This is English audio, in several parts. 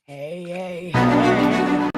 Hey, hey, hey.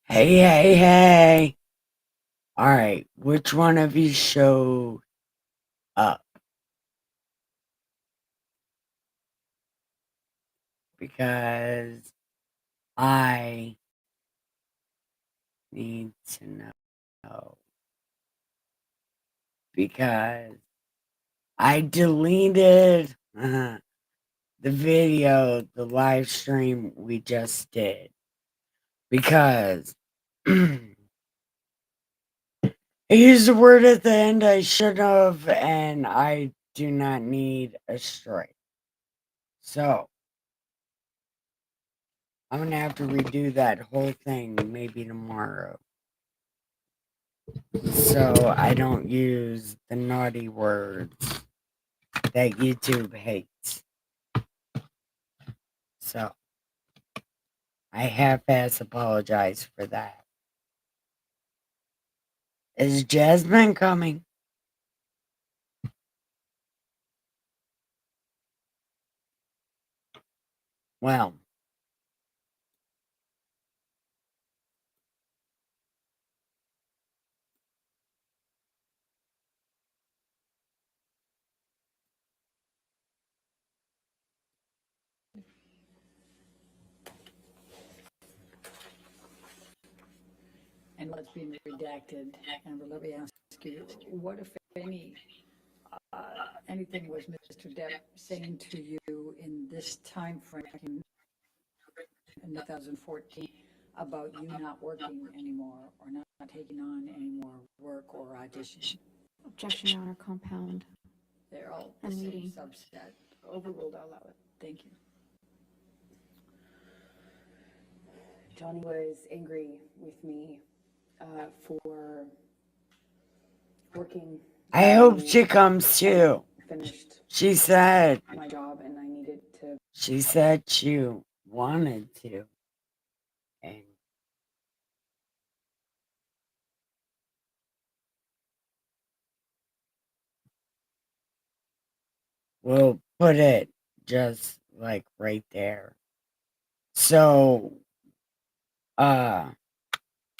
Hey, hey, hey. All right, which one of you showed up? Because I need to know. Because I deleted the video, the live stream we just did. Because here's the word at the end I should have, and I do not need a strike. So, I'm going to have to redo that whole thing maybe tomorrow. So, I don't use the naughty words that YouTube hates. So, I half-ass apologize for that. Is Jasmine coming? Well, and while it's being redacted, Amber, let me ask you, what, if any, anything was Mr. Depp saying to you in this time frame in 2014 about you not working anymore or not taking on any more work or audition? Objection, Your Honor, compound. They're all the And same reading. subset. Overruled, I'll allow it. Thank you. Johnny was angry with me for working. I hope she comes too. Finished She said my job and I needed to. she said she wanted to. And We'll put it just like right there. So, what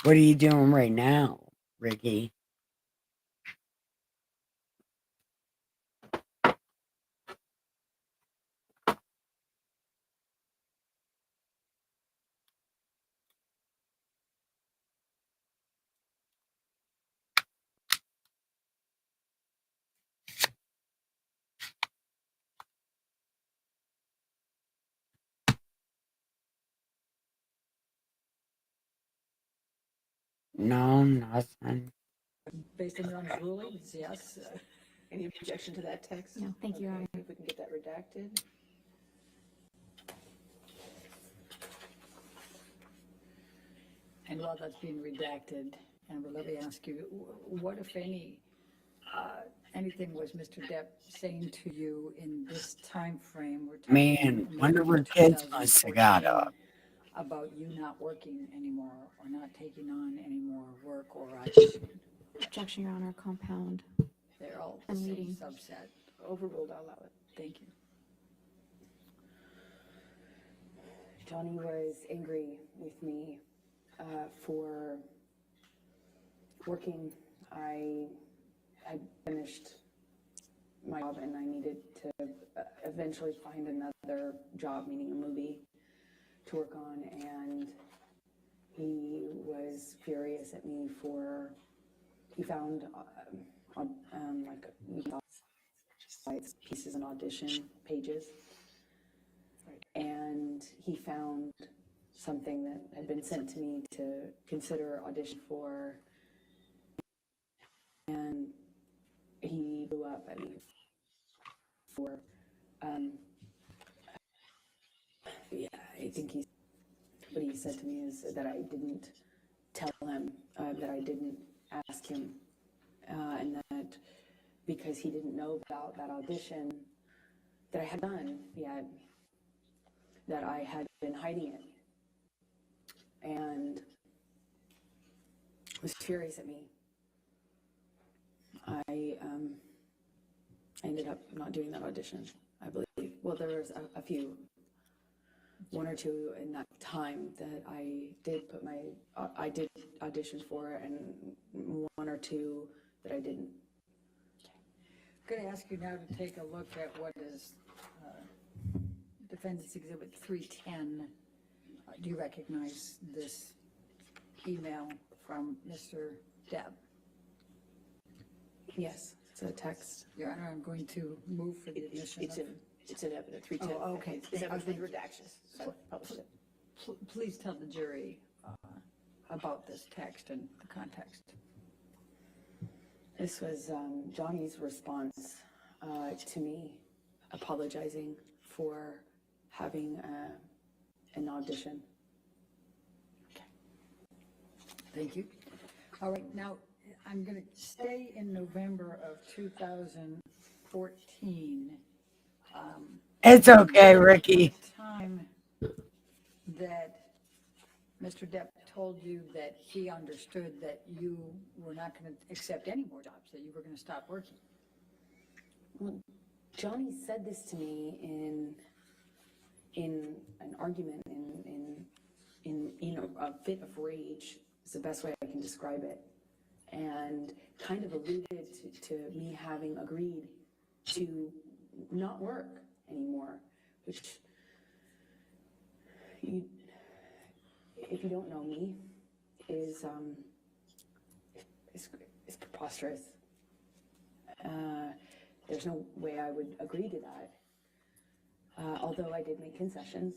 are you doing right now, Ricky? No, nothing. Based on Your Honor's rulings, yes. Any objection to that text? No, thank you, Your Okay, Honor. if we can get that redacted. And while that's being redacted, Amber, let me ask you, what, if anything was Mr. Depp saying to you in this time frame? We're talking Man, wonder May where of kids must have got 2014, up. about you not working anymore or not taking on any more work or auditioning. Objection, Your Honor, compound. They're all the I'm same reading. subset. Overruled, I'll allow it. Thank you. Johnny was angry with me for working. I finished my job and I needed to eventually find another job, meaning a movie, to work on. And he was furious at me for, he found pieces and audition pages. And he found something that had been sent to me to consider audition for, and he blew up at me for, yeah, I think what he said to me is that I didn't tell him, that I didn't ask him, and that because he didn't know about that audition that I had done yet, that I had been hiding it, and was furious at me. I ended up not doing that audition, I believe. Well, there was a few, one or two in that time that I did put my, I did audition for, and one or two that I didn't. I'm going to ask you now to take a look at what is Defendant's Exhibit 310. Do you recognize this email from Mr. Depp? Yes, it's a text. Your Honor, I'm going to move for the admission of... It's in evidence, 310. Oh, okay. It's evidence with redactions, so I published it. Please tell the jury about this text and the context. This was Johnny's response to me apologizing for having an audition. Thank you. All right, now I'm going to stay in November of 2014. It's okay, Ricky. The time that Mr. Depp told you that he understood that you were not going to accept any more jobs, that you were going to stop working. Well, Johnny said this to me in an argument, in a fit of rage is the best way I can describe it, and kind of alluded to me having agreed to not work anymore, which if you don't know me, is preposterous. There's no way I would agree to that. Although I did make concessions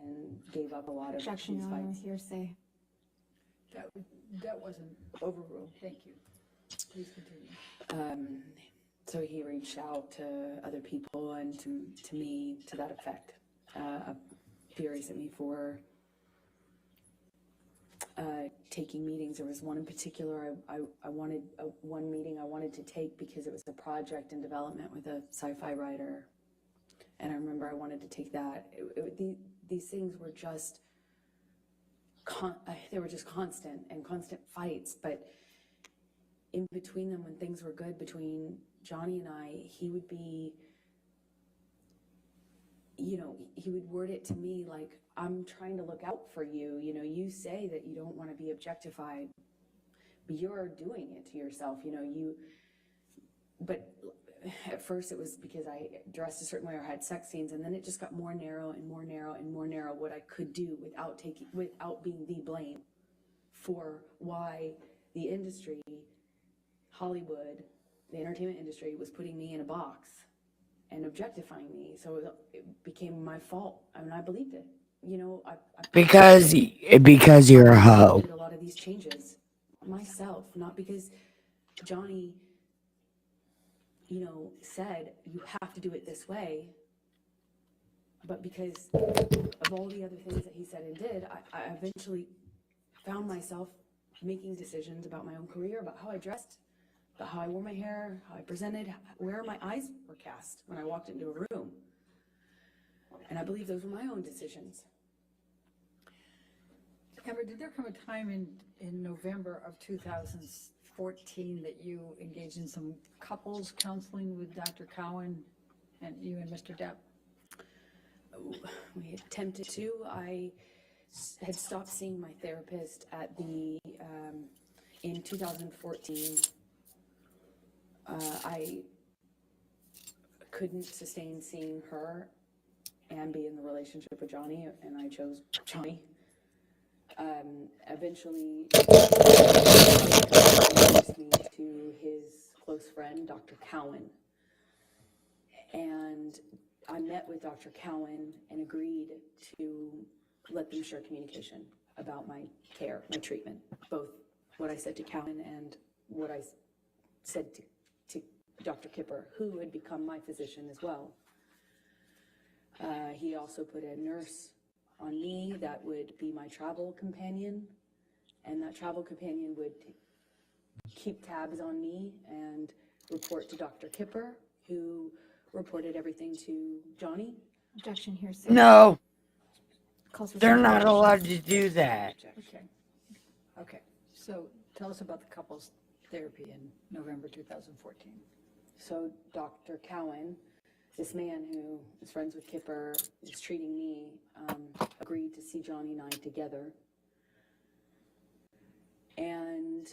and gave up a lot of Objection, these Your Honor, fights. hearsay. That wasn't overruled. Thank you. Please continue. So he reached out to other people and to me to that effect, furious at me for taking meetings. There was one in particular I wanted, one meeting I wanted to take because it was a project in development with a sci-fi writer. And I remember I wanted to take that. These things were just, they were just constant fights. But in between them, when things were good between Johnny and I, he would be he would word it to me like, I'm trying to look out for you. You say that you don't want to be objectified, but you're doing it to yourself. But at first it was because I dressed a certain way or had sex scenes, and then it just got more narrow and more narrow and more narrow what I could do without being the blame for why the industry, Hollywood, the entertainment industry, was putting me in a box and objectifying me. So it became my fault. I mean, I believed it. Because you're a hoe. Did a lot of these changes myself, not because Johnny, said you have to do it this way, but because of all the other things that he said and did. I eventually found myself making decisions about my own career, about how I dressed, about how I wore my hair, how I presented, where my eyes were cast when I walked into a room. And I believe those were my own decisions. Amber, did there come a time in November of 2014 that you engaged in some couples counseling with Dr. Cowan and you and Mr. Depp? We attempted to. I had stopped seeing my therapist in 2014. I couldn't sustain seeing her and be in the relationship with Johnny, and I chose Johnny. Eventually, he introduced me to his close friend, Dr. Cowan. And I met with Dr. Cowan and agreed to let them share communication about my care, my treatment, both what I said to Cowan and what I said to Dr. Kipper, who had become my physician as well. He also put a nurse on me that would be my travel companion, and that travel companion would keep tabs on me and report to Dr. Kipper, who reported everything to Johnny. Objection here, sir. No, Calls for they're not separation. allowed to do that. Okay. So tell us about the couples therapy in November 2014. So Dr. Cowan, this man who is friends with Kipper, is treating me, agreed to see Johnny and I together. And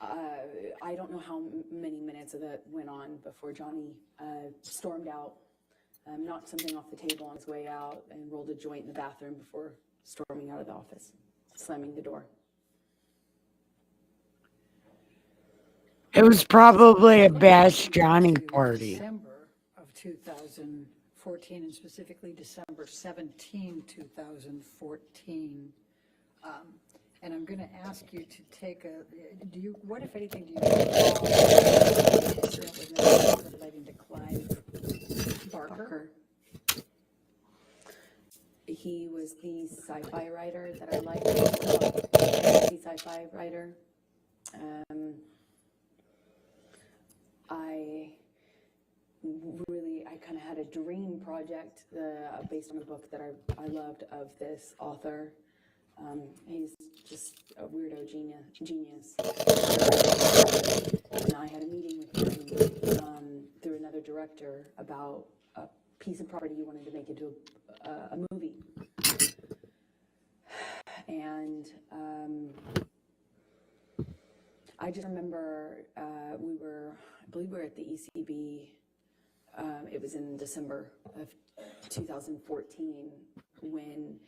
I don't know how many minutes of that went on before Johnny stormed out, knocked something off the table on his way out, and rolled a joint in the bathroom before storming out of the office, slamming the door. It was probably a Bash Johnny party. December of 2014, and specifically December 17, 2014. And I'm going to ask you to take what, if anything, do you recall the incident with Mr. relating to Clive Barker? He was the sci-fi writer that I liked, the sci-fi writer. I kind of had a dream project based on a book that I loved of this author. He's just a weirdo genius. And I had a meeting with him through another director about a piece of property he wanted to make into a movie. And I just remember I believe we were at the ECB. It was in December of 2014 when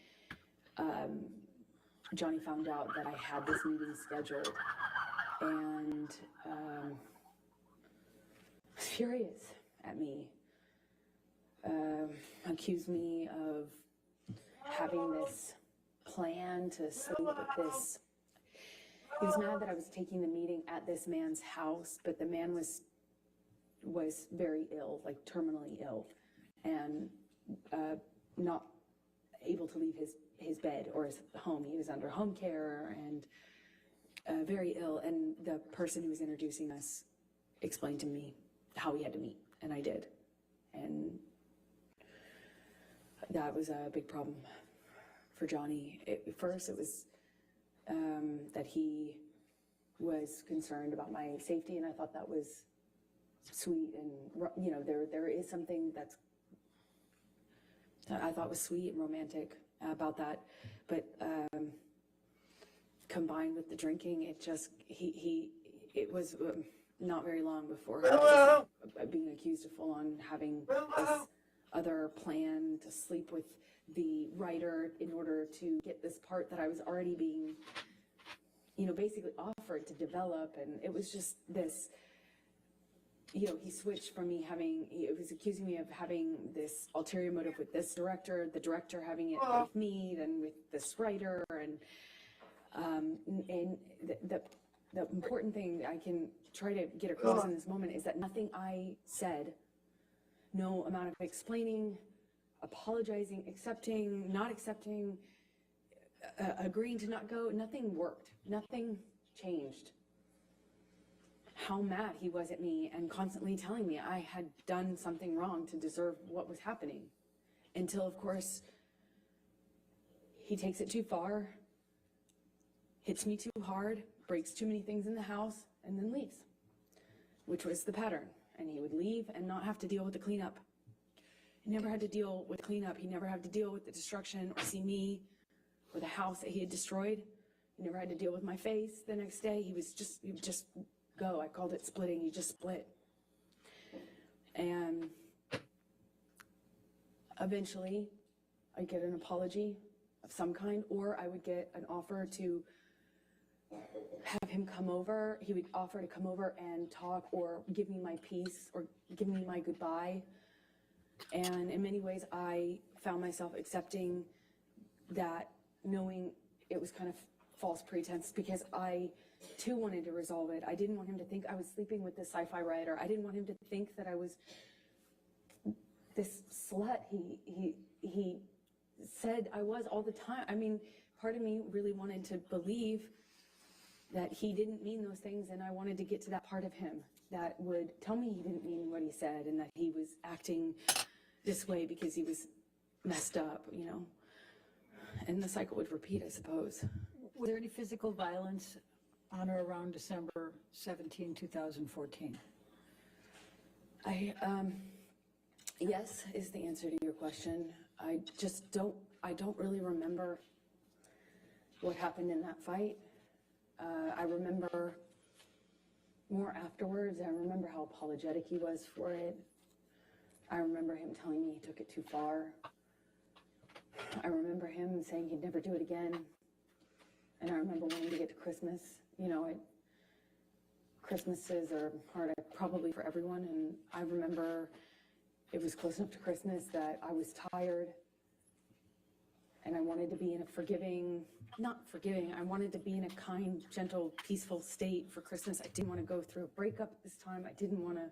Johnny found out that I had this meeting scheduled, and was furious at me. Accused me of having this plan to sleep with this. He was mad that I was taking the meeting at this man's house, but the man was very ill, like terminally ill, and not able to leave his bed or his home. He was under home care and very ill. And the person who was introducing us explained to me how we had to meet, and I did. And that was a big problem for Johnny. At first, it was that he was concerned about my safety, and I thought that was sweet. And there is something that's I thought was sweet and romantic about that. But combined with the drinking, it just, it was not very long before I was being accused of full on having this other plan to sleep with the writer in order to get this part that I was already being, basically offered to develop. And it was just this, he switched from he was accusing me of having this ulterior motive with this director, the director having it with me, then with this writer. And the important thing I can try to get across in this moment is that nothing I said, no amount of explaining, apologizing, accepting, not accepting, agreeing to not go, nothing worked. Nothing changed. How mad he was at me and constantly telling me I had done something wrong to deserve what was happening. Until, of course, he takes it too far, hits me too hard, breaks too many things in the house, and then leaves, which was the pattern. And he would leave and not have to deal with the cleanup. He never had to deal with cleanup. He never had to deal with the destruction or see me or the house that he had destroyed. He never had to deal with my face the next day. He would just go. I called it splitting. He just split. And eventually I'd get an apology of some kind, or I would get an offer to have him come over. He would offer to come over and talk or give me my peace or give me my goodbye. And in many ways, I found myself accepting that, knowing it was kind of false pretense, because I too wanted to resolve it. I didn't want him to think I was sleeping with this sci-fi writer. I didn't want him to think that I was this slut he said I was all the time. I mean, part of me really wanted to believe that he didn't mean those things, and I wanted to get to that part of him that would tell me he didn't mean what he said and that he was acting this way because he was messed up, and the cycle would repeat, I suppose. Was there any physical violence on or around December 17, 2014? Yes is the answer to your question. I don't really remember what happened in that fight. I remember more afterwards. I remember how apologetic he was for it. I remember him telling me he took it too far. I remember him saying he'd never do it again. And I remember wanting to get to Christmas. Christmases are hard, probably for everyone. And I remember it was close enough to Christmas that I was tired. And I wanted to be in I wanted to be in a kind, gentle, peaceful state for Christmas. I didn't want to go through a breakup at this time. I didn't want to,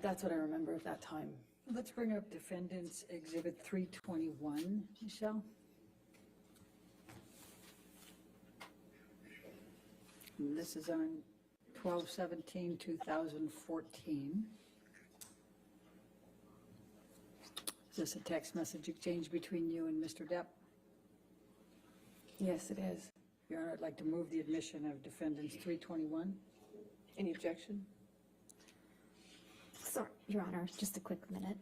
that's what I remember at that time. Let's bring up Defendant's Exhibit 321, Michelle. And this is on 12/17/2014. Is this a text message exchange between you and Mr. Depp? Yes, it is. Your Honor, I'd like to move the admission of Defendant's 321. Any objection? Sorry, Your Honor, just a quick minute.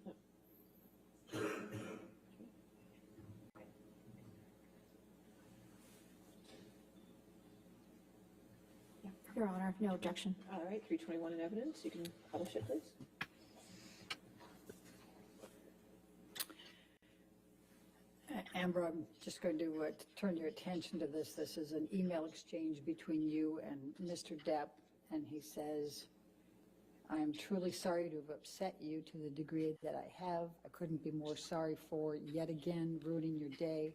Your Honor, no objection. All right, 321 in evidence. You can publish it, please. Amber, I'm just going to turn your attention to this. This is an email exchange between you and Mr. Depp, and he says, I am truly sorry to have upset you to the degree that I have. I couldn't be more sorry for yet again ruining your day.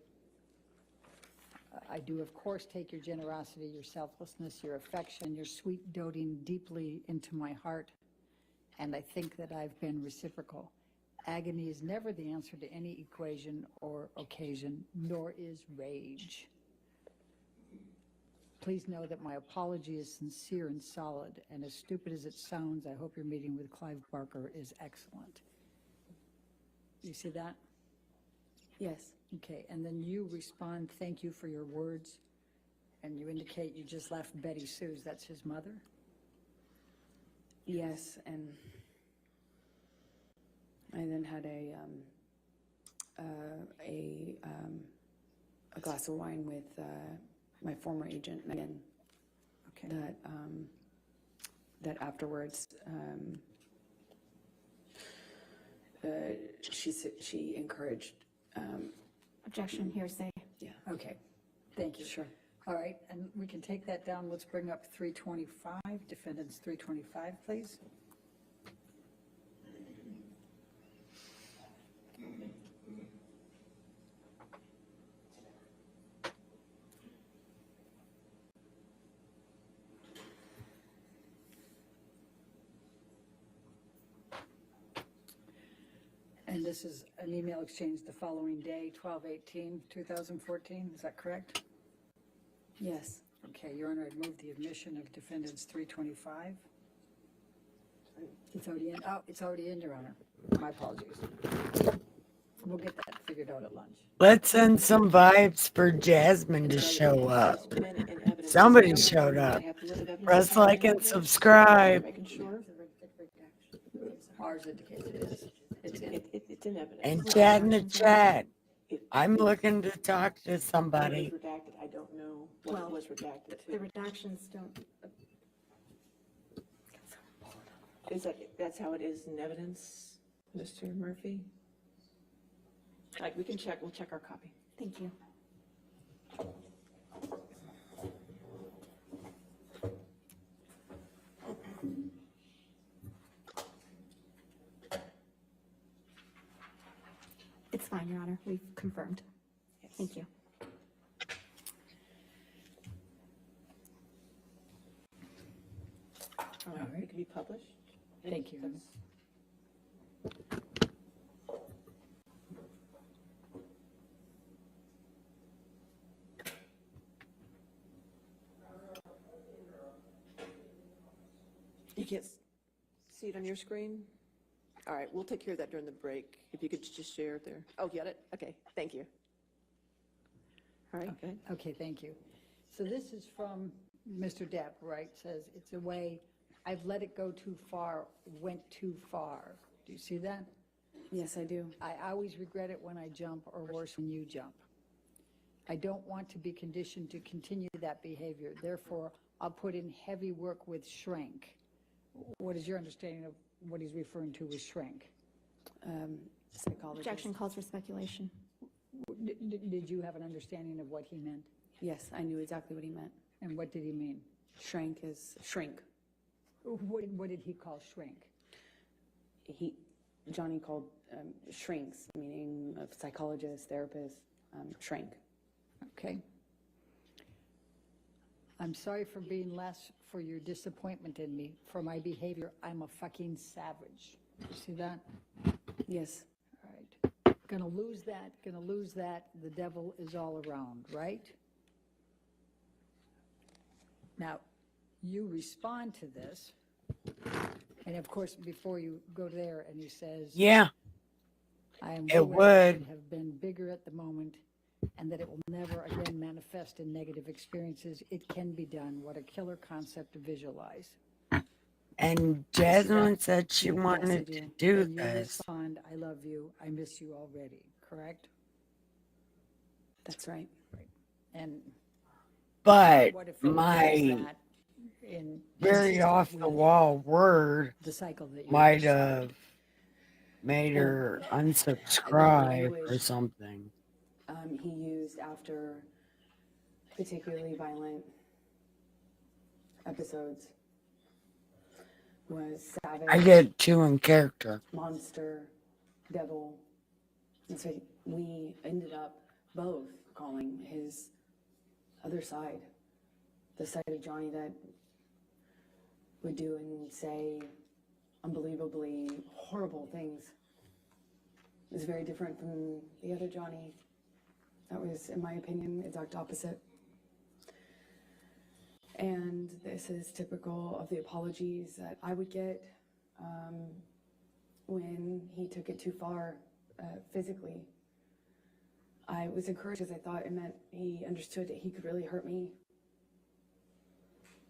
I do, of course, take your generosity, your selflessness, your affection, your sweet doting deeply into my heart, and I think that I've been reciprocal. Agony is never the answer to any equation or occasion, nor is rage. Please know that my apology is sincere and solid, and as stupid as it sounds, I hope your meeting with Clive Barker is excellent. You see that? Yes. Okay, and then you respond, thank you for your words, and you indicate you just left Betty Sue's, that's his mother? Yes, and I then had a glass of wine with my former agent, Megan, Okay. that afterwards, she encouraged, Objection, hearsay. yeah. Okay, thank you. Sure. All right, and we can take that down. Let's bring up 325, defendants 325, please. And this is an email exchange the following day, 12/18/2014, is that correct? Yes. Okay, Your Honor, I'd move the admission of defendants 325. It's already in, oh, it's already in, Your Honor. My apologies. We'll get that figured out at lunch. Let's send some vibes for Jasmine to show up. Somebody showed up. Press like and subscribe. Making sure. Ours indicates it is. It's in. It's in evidence. And chat in the chat. It- I'm looking to talk to It was somebody. redacted. I don't know what Well, it was redacted The to. redactions don't, That's how it is in evidence, Mr. Murphy? Like, we can check, we'll check our copy. thank you. It's fine, Your Honor, we've confirmed. Thank you. All right, it can be published. Thank you. That's- You can't see it on your screen? All right, we'll take care of that during the break. If you could just share it there. Oh, you got it? Okay, thank you. All right, go ahead. Okay, thank you. So this is from Mr. Depp, right? Says, it's a way, I've let it go too far, went too far. Do you see that? Yes, I do. I always regret it when I jump, or worse, when you jump. I don't want to be conditioned to continue that behavior. Therefore, I'll put in heavy work with shrink. What is your understanding of what he's referring to with shrink? Psychologist. Objection calls for speculation. Did you have an understanding of what he meant? Yes, I knew exactly what he meant. And what did he mean? Shrink is shrink. What did he call shrink? Johnny called shrinks, meaning of psychologist, therapist, shrink. Okay. I'm sorry for being less, for your disappointment in me. For my behavior, I'm a fucking savage. You see that? Yes, All right. Gonna lose that, gonna lose that. The devil is all around, right? Now, you respond to this. And of course, before you go there, and he says, Yeah, I am it aware it would. have been bigger at the moment, and that it will never again manifest in negative experiences. It can be done. What a killer concept to visualize. And Jasmine said she Yes, I wanted do. to do And you this. respond, I love you, I miss you already, correct? that's right. And But what if he does my that in very consistent off the with wall word the cycle that you might described? have made her And unsubscribe the or something. He used after particularly violent episodes was savage, I get two in character. monster, devil. And so we ended up both calling his other side, the side of Johnny that would do and say unbelievably horrible things. It was very different from the other Johnny. That was, in my opinion, exact opposite. And this is typical of the apologies that I would get when he took it too far physically. I was encouraged because I thought it meant he understood that he could really hurt me.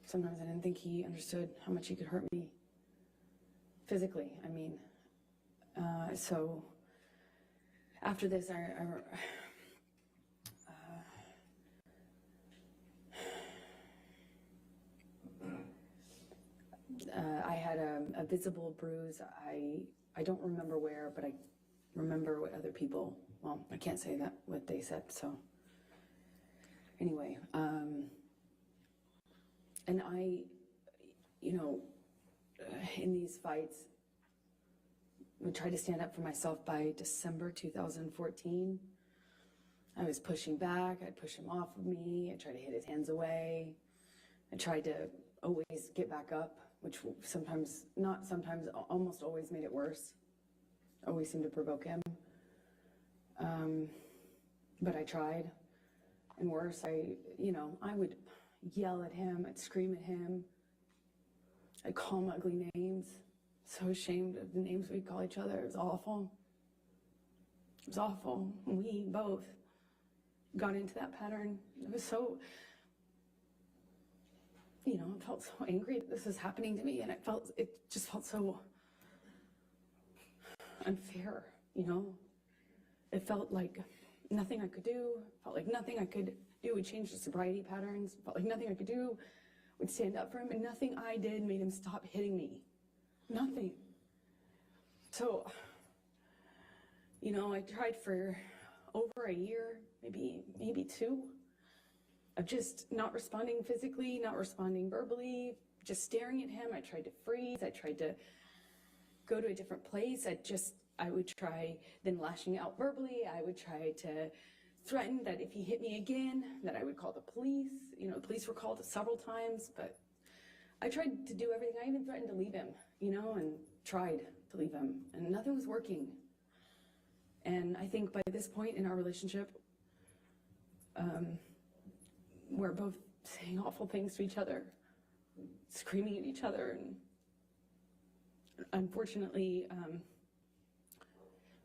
Sometimes I didn't think he understood how much he could hurt me physically. I mean, So after this, I had a visible bruise. I don't remember where, but I remember what other people, well, I can't say that, what they said, so. Anyway, and you know, in these fights, would try to stand up for myself. By December 2014. I was pushing back, I'd push him off of me, I'd try to hit his hands away. I tried to always get back up, which sometimes, not sometimes, almost always made it worse. Always seemed to provoke him. But I tried. And worse, I would yell at him, I'd scream at him. I'd call him ugly names. So ashamed of the names we'd call each other. It was awful. It was awful. We both got into that pattern. It was so, I felt so angry that this was happening to me, and it just felt so unfair, It felt like nothing I could do, felt like nothing I could do would change the sobriety patterns, felt like nothing I could do would stand up for him, and nothing I did made him stop hitting me. Nothing. So, I tried for over a year, maybe two, of just not responding physically, not responding verbally, just staring at him. I tried to freeze. I tried to go to a different place. I would try then lashing out verbally. I would try to threaten that if he hit me again, that I would call the police. The police were called several times, but I tried to do everything. I even threatened to leave him, and tried to leave him, and nothing was working. And I think by this point in our relationship, we're both saying awful things to each other, screaming at each other, and unfortunately,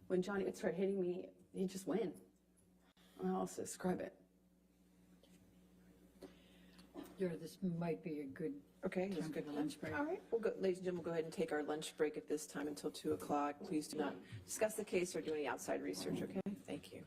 when Johnny would start hitting me, he'd just win. I'll also describe it. This might be a good Okay, time for the lunch break. All right, ladies and gentlemen, we'll go ahead and take our lunch break at this time until 2 o'clock. Please do not discuss the case or do any outside research, okay? Thank you.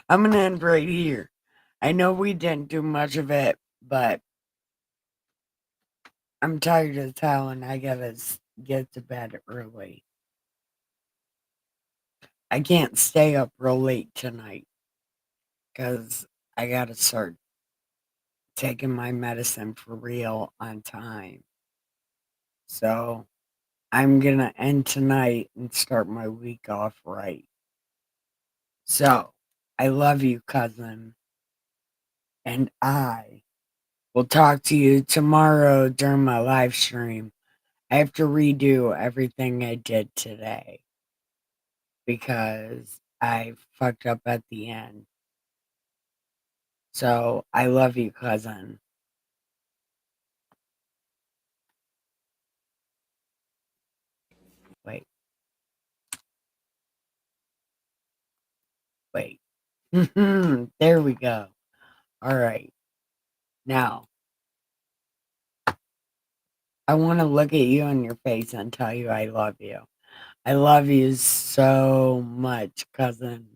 I'm gonna end right here. I know we didn't do much of it, but I'm tired as hell and I gotta get to bed early. I can't stay up real late tonight because I gotta start taking my medicine for real on time. So I'm gonna end tonight and start my week off right. So I love you, cousin, and I will talk to you tomorrow during my live stream. I have to redo everything I did today because I fucked up at the end. So I love you, cousin. Wait. There we go. All right. Now, I want to look at you in your face and tell you I love you. I love you so much, cousin.